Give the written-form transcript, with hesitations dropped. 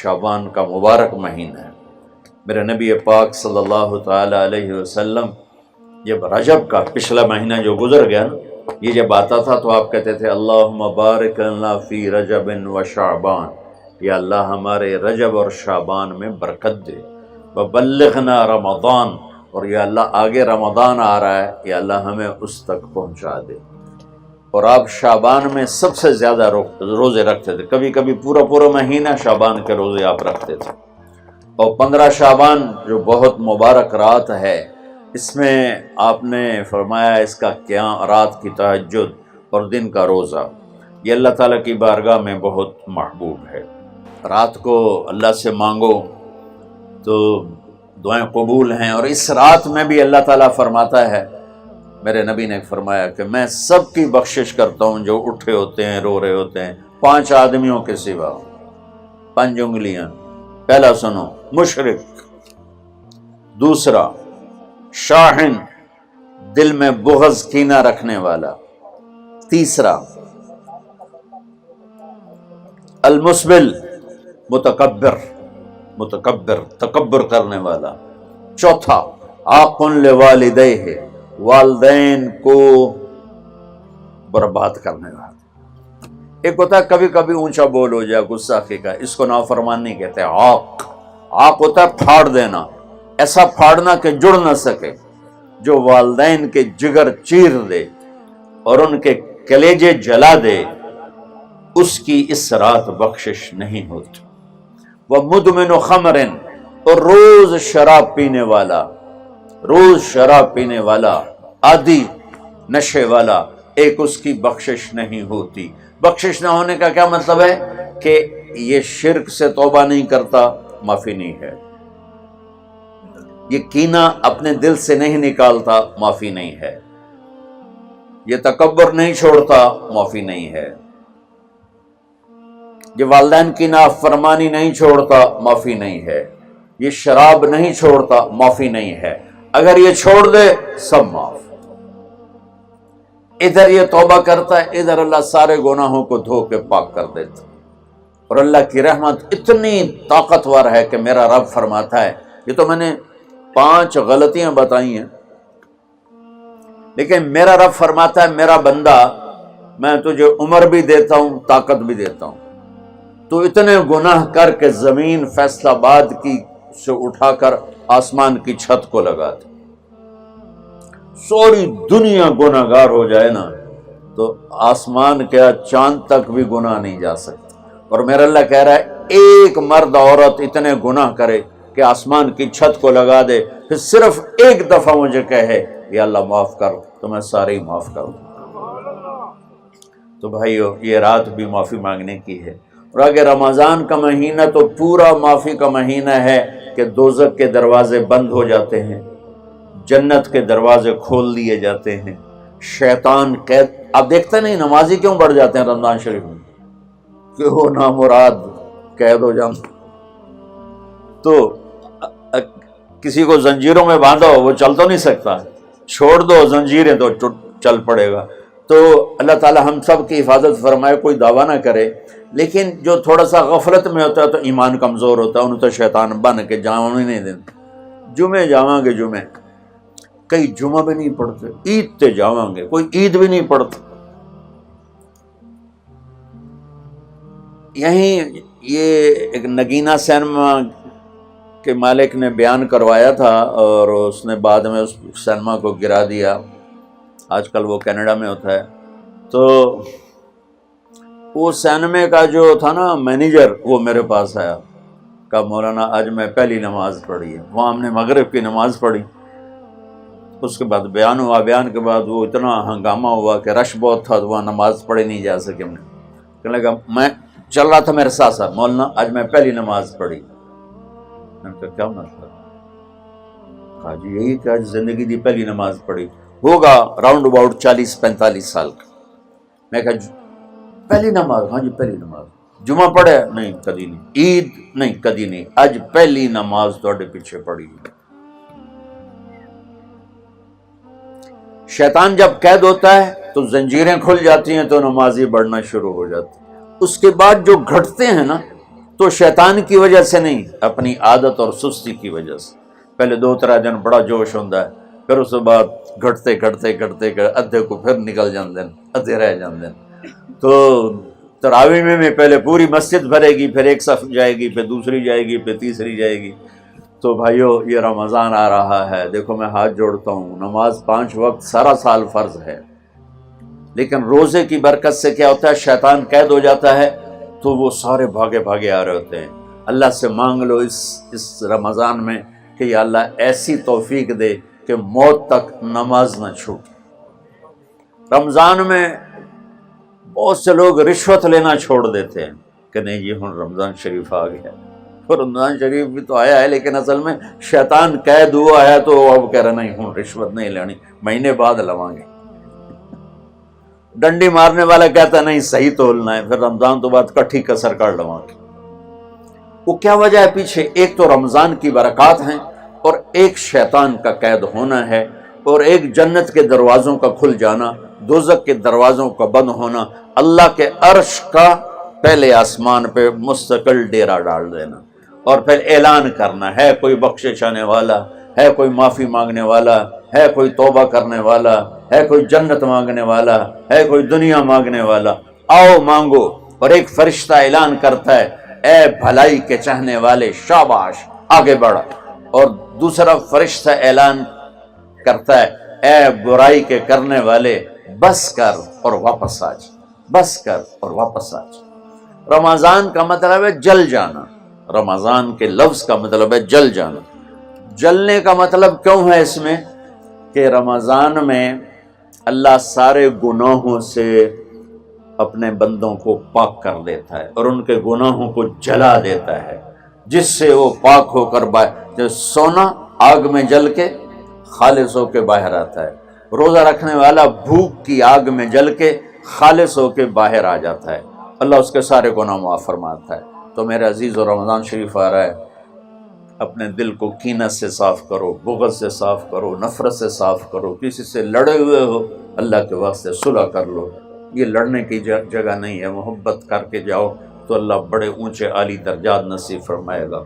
شعبان کا مبارک مہینہ ہے۔ میرے نبی پاک صلی اللہ تعالی علیہ وسلم جب رجب کا پچھلا مہینہ جو گزر گیا نا، یہ جب آتا تھا تو آپ کہتے تھے اللہم بارک لنا فی رجب و شعبان، یا اللہ ہمارے رجب اور شعبان میں برکت دے، وبلغنا رمضان، اور یا اللہ آگے رمضان آ رہا ہے، یا اللہ ہمیں اس تک پہنچا دے۔ اور آپ شعبان میں سب سے زیادہ روزے رکھتے تھے، کبھی کبھی پورا مہینہ شعبان کے روزے آپ رکھتے تھے۔ اور 15 شعبان جو بہت مبارک رات ہے، اس میں آپ نے فرمایا اس کا قیام، رات کی تہجد اور دن کا روزہ، یہ اللہ تعالیٰ کی بارگاہ میں بہت محبوب ہے۔ رات کو اللہ سے مانگو تو دعائیں قبول ہیں، اور اس رات میں بھی اللہ تعالیٰ فرماتا ہے، میرے نبی نے فرمایا کہ میں سب کی بخشش کرتا ہوں جو اٹھے ہوتے ہیں، رو رہے ہوتے ہیں، 5 آدمیوں کے سوا، 5 انگلیاں۔ پہلا سنو، مشرک، دوسرا شاحن، دل میں بغض کینہ رکھنے والا، تیسرا المسبل، متکبر تکبر کرنے والا، چوتھا عاق لوالدیہ، والدین کو برباد کرنے والا۔ ایک ہوتا ہے کبھی کبھی اونچا بول ہو جائے، گستاخی کا، اس کو نافرمانی کہتے ہیں۔ عاق ہوتا ہے پھاڑ دینا، ایسا پھاڑنا کہ جڑ نہ سکے، جو والدین کے جگر چیر دے اور ان کے کلیجے جلا دے، اس کی اس رات بخشش نہیں ہوتی۔ وہ مدمن خمر، اور روز شراب پینے والا، عادی نشے والا، ایک اس کی بخشش نہیں ہوتی۔ بخشش نہ ہونے کا کیا مطلب ہے؟ کہ یہ شرک سے توبہ نہیں کرتا، معافی نہیں ہے، یہ کینہ اپنے دل سے نہیں نکالتا، معافی نہیں ہے، یہ تکبر نہیں چھوڑتا، معافی نہیں ہے، یہ والدین کی نافرمانی نہیں چھوڑتا، معافی نہیں ہے، یہ شراب نہیں چھوڑتا، معافی نہیں ہے۔ اگر یہ چھوڑ دے سب معاف۔ ادھر یہ توبہ کرتا ہے، ادھر اللہ سارے گناہوں کو دھو کے پاک کر دیتا۔ اور اللہ کی رحمت اتنی طاقتور ہے کہ میرا رب فرماتا ہے، یہ تو میں نے 5 غلطیاں بتائی ہیں، لیکن میرا رب فرماتا ہے میرا بندہ، میں تجھے عمر بھی دیتا ہوں، طاقت بھی دیتا ہوں، تو اتنے گناہ کر کے زمین فیصل آباد کی سے اٹھا کر آسمان کی چھت کو لگا دے، سوری دنیا گناہ گار ہو جائے نا تو آسمان کے چاند تک بھی گناہ نہیں جا سکتا۔ اور میرا اللہ کہہ رہا ہے ایک مرد عورت اتنے گناہ کرے کہ آسمان کی چھت کو لگا دے، پھر صرف ایک دفعہ مجھے کہے یا اللہ معاف کر، تو میں سارے ہی معاف کر دوں۔ تو بھائیو، یہ رات بھی معافی مانگنے کی ہے۔ اور اگر رمضان کا مہینہ تو پورا معافی کا مہینہ ہے کہ دوزخ کے دروازے بند ہو جاتے ہیں، جنت کے دروازے کھول دیے جاتے ہیں، شیطان قید، آپ دیکھتے نہیں نمازی کیوں بڑھ جاتے ہیں رمضان شریف میں؟ کہ وہ نامراد قید ہو جاؤں، تو کسی کو زنجیروں میں باندھو وہ چل تو نہیں سکتا، چھوڑ دو زنجیریں تو چل پڑے گا۔ تو اللہ تعالی ہم سب کی حفاظت فرمائے، کوئی دعویٰ نہ کرے، لیکن جو تھوڑا سا غفلت میں ہوتا ہے تو ایمان کمزور ہوتا ہے، انہوں تو شیطان بن کے جاؤں ہی نہیں دیتا۔ جمعے جاواں گے، جمعے کئی جمعہ بھی نہیں پڑھتے، عید تے جاواں گے، کوئی عید بھی نہیں پڑھتا۔ یہیں یہ ایک نگینہ سینما کے مالک نے بیان کروایا تھا، اور اس نے بعد میں اس سینما کو گرا دیا، آج کل وہ کینیڈا میں ہوتا ہے۔ تو وہ سینمے کا جو تھا نا مینیجر، وہ میرے پاس آیا، کہا مولانا آج میں پہلی نماز پڑھی ہے۔ وہاں ہم نے مغرب کی نماز پڑھی، اس کے بعد بیان ہوا، بیان کے بعد وہ اتنا ہنگامہ ہوا کہ رش بہت تھا، تو وہاں نماز پڑھی نہیں جا سکے۔ ہم نے کہنے لگا، میں چل رہا تھا میرے ساتھ ساتھ، مولانا آج میں پہلی نماز پڑھی۔ میں نے کہا کیا مطلب؟ کہا جی یہی کہ آج زندگی دی پہلی نماز پڑھی، ہوگا راؤنڈ اباؤٹ 40-45 سال کا۔ میں کہا پہلی نماز؟ ہاں جی پہلی نماز۔ جمعہ پڑھے؟ نہیں کدی نہیں۔ عید؟ نہیں کدی نہیں، آج پہلی نماز تھوڑے پیچھے پڑھی۔ شیطان جب قید ہوتا ہے تو زنجیریں کھل جاتی ہیں، تو نمازی بڑھنا شروع ہو جاتی۔ اس کے بعد جو گھٹتے ہیں نا، تو شیطان کی وجہ سے نہیں، اپنی عادت اور سستی کی وجہ سے۔ پہلے 2-3 دن بڑا جوش ہوتا ہے، پھر اس کے بعد گھٹتے ادھے کو پھر نکل جاندے ہیں، ادھے رہ جاندے ہیں۔ تو تراویح میں پہلے پوری مسجد بھرے گی، پھر ایک صف جائے گی، پھر دوسری جائے گی، پھر تیسری جائے گی۔ تو بھائیو یہ رمضان آ رہا ہے، دیکھو میں ہاتھ جوڑتا ہوں، نماز 5 وقت سارا سال فرض ہے، لیکن روزے کی برکت سے کیا ہوتا ہے، شیطان قید ہو جاتا ہے، تو وہ سارے بھاگے آ رہے ہوتے ہیں۔ اللہ سے مانگ لو اس رمضان میں کہ یا اللہ ایسی توفیق دے کہ موت تک نماز نہ چھوٹ۔ رمضان میں بہت سے لوگ رشوت لینا چھوڑ دیتے ہیں کہ نہیں جی ہن رمضان شریف آ گیا، تو رمضان شریف بھی تو آیا ہے، لیکن اصل میں شیطان قید ہوا ہے، تو اب کہہ رہا نہیں ہن رشوت نہیں لینی، مہینے بعد لواں گے۔ ڈنڈی مارنے والا کہتا ہے نہیں صحیح تولنا ہے، پھر رمضان تو بعد کٹھی کسر کر لواں گے۔ وہ کیا وجہ ہے پیچھے؟ ایک تو رمضان کی برکات ہیں، اور ایک شیطان کا قید ہونا ہے، اور ایک جنت کے دروازوں کا کھل جانا، دوزخ کے دروازوں کا بند ہونا، اللہ کے عرش کا پہلے آسمان پہ مستقل ڈیرا ڈال دینا، اور پھر اعلان کرنا ہے کوئی بخشش آنے والا ہے، کوئی معافی مانگنے والا ہے، کوئی توبہ کرنے والا ہے، کوئی جنت مانگنے والا ہے، کوئی دنیا مانگنے والا، آؤ مانگو۔ اور ایک فرشتہ اعلان کرتا ہے اے بھلائی کے چاہنے والے شاباش آگے بڑھ، اور دوسرا فرشتہ اعلان کرتا ہے اے برائی کے کرنے والے بس کر اور واپس آ جا، بس کر اور واپس آ جا۔ رمضان کا مطلب ہے جل جانا، رمضان کے لفظ کا مطلب ہے جل جانا۔ جلنے کا مطلب کیوں ہے اس میں کہ رمضان میں اللہ سارے گناہوں سے اپنے بندوں کو پاک کر دیتا ہے، اور ان کے گناہوں کو جلا دیتا ہے، جس سے وہ پاک ہو کر جو سونا آگ میں جل کے خالص ہو کے باہر آتا ہے، روزہ رکھنے والا بھوک کی آگ میں جل کے خالص ہو کے باہر آ جاتا ہے، اللہ اس کے سارے گناہ معاف فرماتا ہے۔ تو میرے عزیز و رمضان شریف آ رہا ہے، اپنے دل کو کینت سے صاف کرو، بغض سے صاف کرو، نفرت سے صاف کرو، کسی سے لڑے ہوئے ہو اللہ کے واسطے صلح کر لو، یہ لڑنے کی جگہ نہیں ہے، محبت کر کے جاؤ تو اللہ بڑے اونچے عالی درجات نصیب فرمائے گا۔